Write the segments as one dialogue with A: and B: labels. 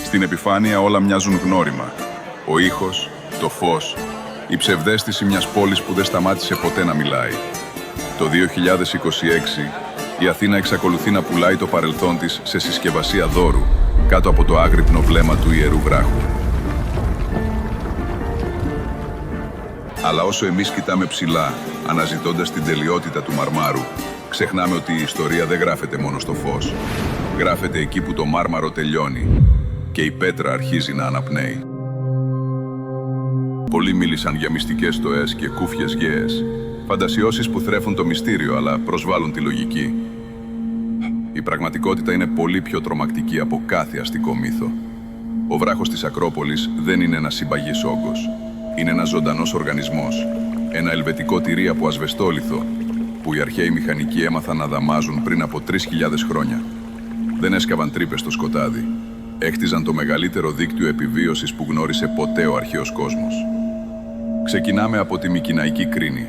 A: Στην επιφάνεια όλα μοιάζουν γνώριμα. Ο ήχος, το φως, η ψευδαίσθηση μιας πόλης που δεν σταμάτησε ποτέ να μιλάει. Το 2026, η Αθήνα εξακολουθεί να πουλάει το παρελθόν της σε συσκευασία δώρου, κάτω από το άγρυπνο βλέμμα του Ιερού Βράχου. Αλλά όσο εμείς κοιτάμε ψηλά, αναζητώντας την τελειότητα του μαρμάρου, ξεχνάμε ότι η ιστορία δεν γράφεται μόνο στο φως. Γράφεται εκεί που το μάρμαρο τελειώνει και η πέτρα αρχίζει να αναπνέει. Πολλοί μίλησαν για μυστικές στοές και κούφιες γέες, φαντασιώσεις που θρέφουν το μυστήριο αλλά προσβάλλουν τη λογική. Η πραγματικότητα είναι πολύ πιο τρομακτική από κάθε αστικό μύθο. Ο βράχος της Ακρόπολης δεν είναι ένας συμπαγής όγκος. Είναι ένας ζωντανός οργανισμός, ένα ελβετικό τυρί από ασβεστόλιθο, που οι αρχαίοι μηχανικοί έμαθαν να δαμάζουν πριν από 3.000 χρόνια. Δεν έσκαβαν τρύπες στο σκοτάδι. Έχτιζαν το μεγαλύτερο δίκτυο επιβίωσης που γνώρισε ποτέ ο αρχαίος κόσμος. Ξεκινάμε από τη Μικηναϊκή Κρίνη.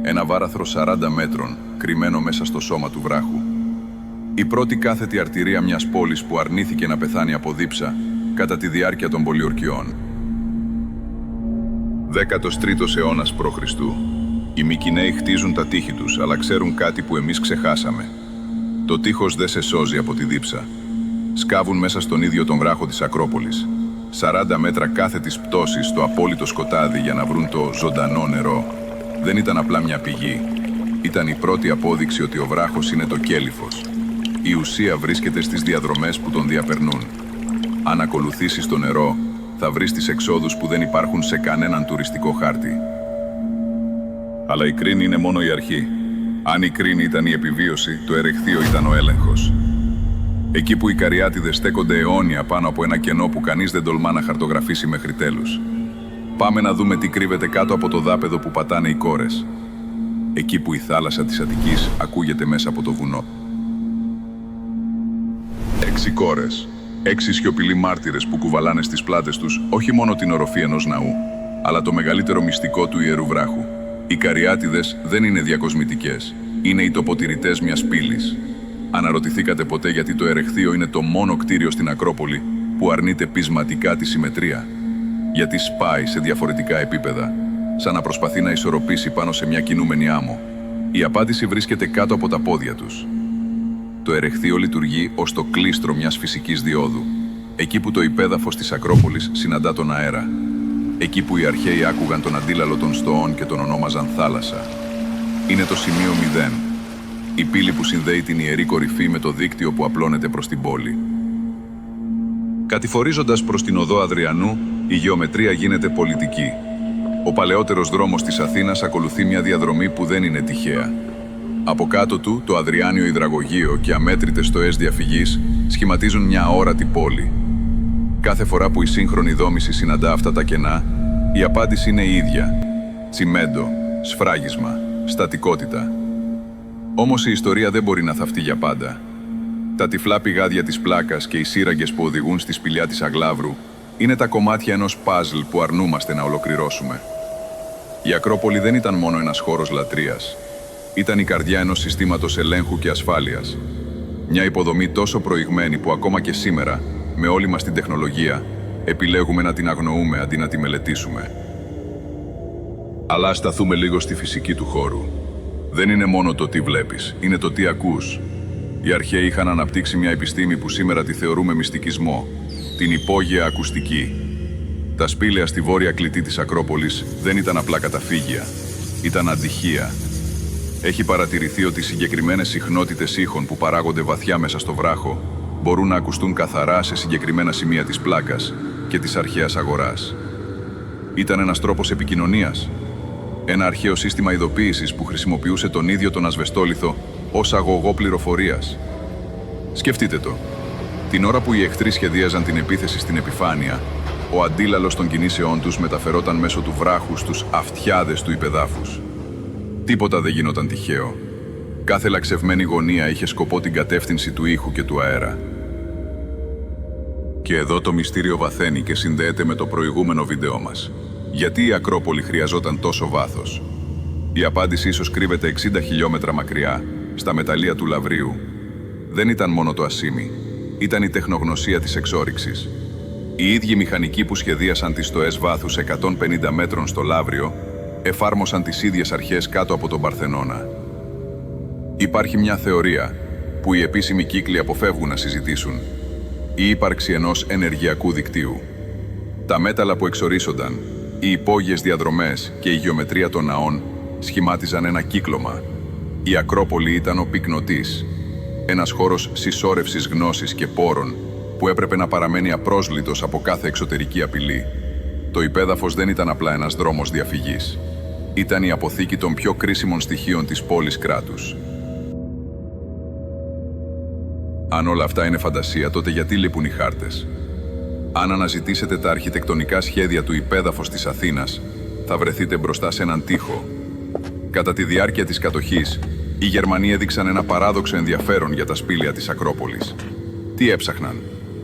A: Ένα βάραθρο 40 μέτρων, κρυμμένο μέσα στο σώμα του βράχου. Η πρώτη κάθετη αρτηρία μιας πόλης που αρνήθηκε να πεθάνει από δίψα κατά τη διάρκεια των πολιορκιών. 13ος αιώνας π.Χ. Οι Μικηναίοι χτίζουν τα τείχη τους, αλλά ξέρουν κάτι που εμείς ξεχάσαμε. Το τείχος δεν σε σώζει από τη δίψα. Σκάβουν μέσα στον ίδιο τον βράχο της Ακρόπολης. 40 μέτρα κάθετης πτώσης στο απόλυτο σκοτάδι για να βρουν το ζωντανό νερό. Δεν ήταν απλά μια πηγή. Ήταν η πρώτη απόδειξη ότι ο βράχος είναι το κέλυφος. Η ουσία βρίσκεται στις διαδρομές που τον διαπερνούν. Αν ακολουθήσεις το νερό, θα βρεις τις εξόδους που δεν υπάρχουν σε κανέναν τουριστικό χάρτη. Αλλά η Κρίνη είναι μόνο η αρχή. Αν η Κρίνη ήταν η επιβίωση, το ερεχθείο ήταν ο έλεγχος. Εκεί που οι Καριάτιδες στέκονται αιώνια πάνω από ένα κενό που κανείς δεν τολμά να χαρτογραφήσει μέχρι τέλους. Πάμε να δούμε τι κρύβεται κάτω από το δάπεδο που πατάνε οι κόρες. Εκεί που η θάλασσα της Αττικής ακούγεται μέσα από το βουνό. 6 κόρες. 6 σιωπηλοί μάρτυρες που κουβαλάνε στις πλάτες τους όχι μόνο την οροφή ενός ναού, αλλά το μεγαλύτερο μυστικό του Ιερού Βράχου. Οι Καριάτιδες δεν είναι διακοσμητικές. Είναι οι τοποτηρητές μιας πύλης. Αναρωτηθήκατε ποτέ γιατί το ερεχθείο είναι το μόνο κτίριο στην Ακρόπολη που αρνείται πεισματικά τη συμμετρία? Γιατί σπάει σε διαφορετικά επίπεδα, σαν να προσπαθεί να ισορροπήσει πάνω σε μια κινούμενη άμμο. Η απάντηση βρίσκεται κάτω από τα πόδια τους. Το ερεχθείο λειτουργεί ως το κλίστρο μιας φυσικής διόδου, εκεί που το υπέδαφος της Ακρόπολης συναντά τον αέρα. Εκεί που οι αρχαίοι άκουγαν τον αντίλαλο των στοών και τον ονόμαζαν θάλασσα. Είναι το σημείο 0. Η πύλη που συνδέει την ιερή κορυφή με το δίκτυο που απλώνεται προς την πόλη. Κατηφορίζοντας προς την οδό Αδριανού, η γεωμετρία γίνεται πολιτική. Ο παλαιότερος δρόμος της Αθήνας ακολουθεί μια διαδρομή που δεν είναι τυχαία. Από κάτω του, το Αδριάνιο υδραγωγείο και αμέτρητες στοές διαφυγής σχηματίζουν μια αόρατη πόλη. Κάθε φορά που η σύγχρονη δόμηση συναντά αυτά τα κενά, η απάντηση είναι η ίδια. Τσιμέντο, σφράγισμα, στατικότητα. Όμως η ιστορία δεν μπορεί να θαυτεί για πάντα. Τα τυφλά πηγάδια της πλάκας και οι σύραγγες που οδηγούν στη σπηλιά της Αγλάβρου είναι τα κομμάτια ενός παζλ που αρνούμαστε να ολοκληρώσουμε. Η Ακρόπολη δεν ήταν μόνο ένας χώρος λατρείας. Ήταν η καρδιά ενός συστήματος ελέγχου και ασφάλειας. Μια υποδομή τόσο προηγμένη που ακόμα και σήμερα, με όλη μας την τεχνολογία, επιλέγουμε να την αγνοούμε αντί να τη μελετήσουμε. Αλλά ας σταθούμε λίγο στη φυσική του χώρου. Δεν είναι μόνο το τι βλέπεις, είναι το τι ακούς. Οι αρχαίοι είχαν αναπτύξει μια επιστήμη που σήμερα τη θεωρούμε μυστικισμό, την υπόγεια ακουστική. Τα σπήλαια στη βόρεια κλητή της Ακρόπολης δεν ήταν απλά καταφύγια, ήταν αντυχεία. Έχει παρατηρηθεί ότι συγκεκριμένες συχνότητες ήχων που παράγονται βαθιά μέσα στο βράχο μπορούν να ακουστούν καθαρά σε συγκεκριμένα σημεία της πλάκας και της αρχαίας αγοράς. Ήταν ένας τρόπος επικοινωνίας. Ένα αρχαίο σύστημα ειδοποίησης που χρησιμοποιούσε τον ίδιο τον ασβεστόλιθο ως αγωγό πληροφορίας. Σκεφτείτε το. Την ώρα που οι εχθροί σχεδίαζαν την επίθεση στην επιφάνεια, ο αντίλαλος των κινήσεών τους μεταφερόταν μέσω του βράχου στους αυτιάδες του υπεδάφους. Τίποτα δεν γινόταν τυχαίο. Κάθε λαξευμένη γωνία είχε σκοπό την κατεύθυνση του ήχου και του αέρα. Και εδώ το μυστήριο βαθαίνει και συνδέεται με το προηγούμενο βίντεό μας. Γιατί η Ακρόπολη χρειαζόταν τόσο βάθος? Η απάντηση ίσως κρύβεται 60 χιλιόμετρα μακριά, στα μεταλλεία του Λαβρίου. Δεν ήταν μόνο το ασίμι. Ήταν η τεχνογνωσία της εξόρυξης. Οι ίδιοι μηχανικοί που σχεδίασαν τις στοές βάθους 150 μέτρων στο Λαύριο εφάρμοσαν τις ίδιες αρχές κάτω από τον Παρθενώνα. Υπάρχει μια θεωρία που οι επίσημοι κύκλοι αποφεύγουν να συζητήσουν: η ύπαρξη ενός ενεργειακού δικτύου. Τα μέταλλα που εξορίσσονταν, οι υπόγειες διαδρομές και η γεωμετρία των ναών σχημάτιζαν ένα κύκλωμα. Η Ακρόπολη ήταν ο πυκνοτής, ένας χώρος συσσόρευσης γνώσης και πόρων που έπρεπε να παραμένει απρόσλητος από κάθε εξωτερική απειλή. Το υπέδαφος δεν ήταν απλά ένας δρόμος διαφυγής. Ήταν η αποθήκη των πιο κρίσιμων στοιχείων της πόλης κράτους. Αν όλα αυτά είναι φαντασία, τότε γιατί λείπουν οι χάρτες? Αν αναζητήσετε τα αρχιτεκτονικά σχέδια του υπέδαφους της Αθήνας, θα βρεθείτε μπροστά σε έναν τοίχο. Κατά τη διάρκεια της κατοχής, οι Γερμανοί έδειξαν ένα παράδοξο ενδιαφέρον για τα σπήλαια της Ακρόπολης. Τι έψαχναν,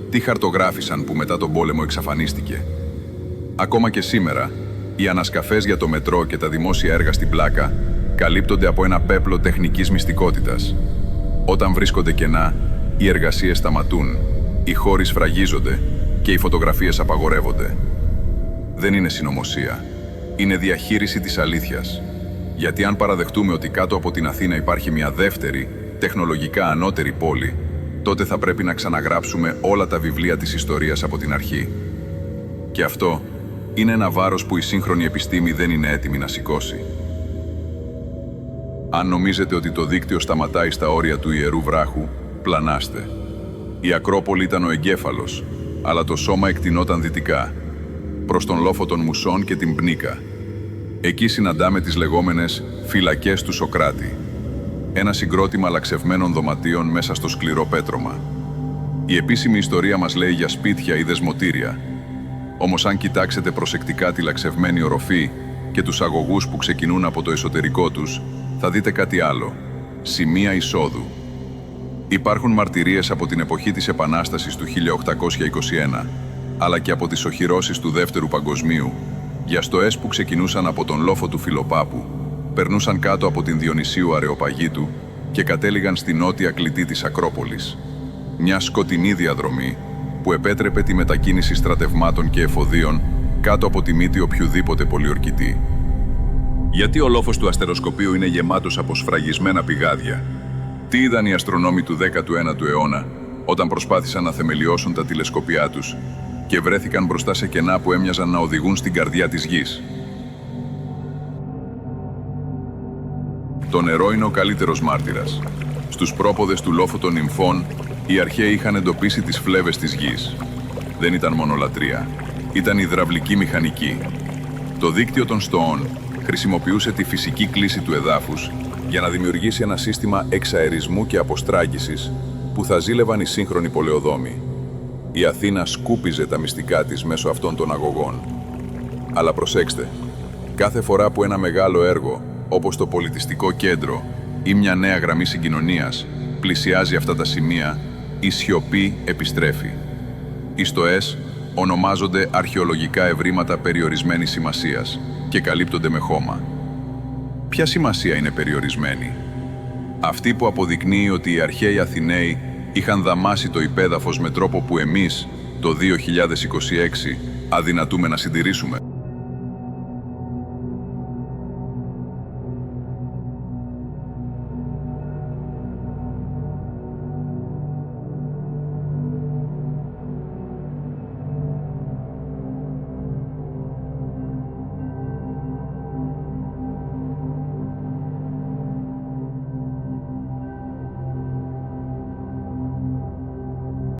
A: τι χαρτογράφησαν που μετά τον πόλεμο εξαφανίστηκε? Ακόμα και σήμερα, οι ανασκαφές για το μετρό και τα δημόσια έργα στην Πλάκα καλύπτονται από ένα πέπλο τεχνικής μυστικότητας. Όταν βρίσκονται κενά, οι εργασίες σταματούν, οι χώροι σφραγίζονται και οι φωτογραφίες απαγορεύονται. Δεν είναι συνωμοσία. Είναι διαχείριση της αλήθειας. Γιατί αν παραδεχτούμε ότι κάτω από την Αθήνα υπάρχει μια δεύτερη, τεχνολογικά ανώτερη πόλη, τότε θα πρέπει να ξαναγράψουμε όλα τα βιβλία της ιστορίας από την αρχή. Και αυτό είναι ένα βάρος που η σύγχρονη επιστήμη δεν είναι έτοιμη να σηκώσει. Αν νομίζετε ότι το δίκτυο σταματάει στα όρια του Ιερού Βράχου, πλανάστε. Η Ακρόπολη ήταν ο εγκέφαλος, αλλά το σώμα εκτινόταν δυτικά, προς τον λόφο των Μουσών και την Πνίκα. Εκεί συναντάμε τις λεγόμενες φυλακές του Σοκράτη, ένα συγκρότημα λαξευμένων δωματίων μέσα στο σκληρό πέτρωμα. Η επίσημη ιστορία μας λέει για σπίτια ή δεσμοτήρια. Όμως αν κοιτάξετε προσεκτικά τη λαξευμένη οροφή και τους αγωγούς που ξεκινούν από το εσωτερικό τους, θα δείτε κάτι άλλο: σημεία εισόδου. Υπάρχουν μαρτυρίες από την εποχή της Επανάστασης του 1821, αλλά και από τις οχυρώσεις του Δεύτερου Παγκοσμίου, για στοές που ξεκινούσαν από τον λόφο του Φιλοπάπου, περνούσαν κάτω από την Διονυσίου Αρεοπαγίτου και κατέληγαν στη νότια κλητή της Ακρόπολης. Μια σκοτεινή διαδρομή που επέτρεπε τη μετακίνηση στρατευμάτων και εφοδίων κάτω από τη μύτη οποιοδήποτε πολιορκητή. Γιατί ο λόφος του αστεροσκοπείου είναι γεμάτος από σφραγισμένα πηγάδια? Τι είδαν οι αστρονόμοι του 19ου αιώνα όταν προσπάθησαν να θεμελιώσουν τα τηλεσκοπιά τους και βρέθηκαν μπροστά σε κενά που έμοιαζαν να οδηγούν στην καρδιά της γης? Το νερό είναι ο καλύτερος μάρτυρας. Στους πρόποδες του λόφου των νυμφών, οι αρχαίοι είχαν εντοπίσει τις φλέβες της γης. Δεν ήταν μόνο λατρεία, ήταν υδραυλική μηχανική. Το δίκτυο των στοών χρησιμοποιούσε τη φυσική κλίση του εδάφους για να δημιουργήσει ένα σύστημα εξαερισμού και αποστράγγισης που θα ζήλευαν οι σύγχρονοι πολεοδόμοι. Η Αθήνα σκούπιζε τα μυστικά της μέσω αυτών των αγωγών. Αλλά προσέξτε, κάθε φορά που ένα μεγάλο έργο, όπως το πολιτιστικό κέντρο ή μια νέα γραμμή συγκοινωνίας, πλησιάζει αυτά τα σημεία, η σιωπή επιστρέφει. Οι στοές ονομάζονται αρχαιολογικά ευρήματα περιορισμένης σημασίας και καλύπτονται με χώμα. Ποια σημασία είναι περιορισμένη? Αυτή που αποδεικνύει ότι οι αρχαίοι Αθηναίοι είχαν δαμάσει το υπέδαφος με τρόπο που εμείς, το 2026, αδυνατούμε να συντηρήσουμε.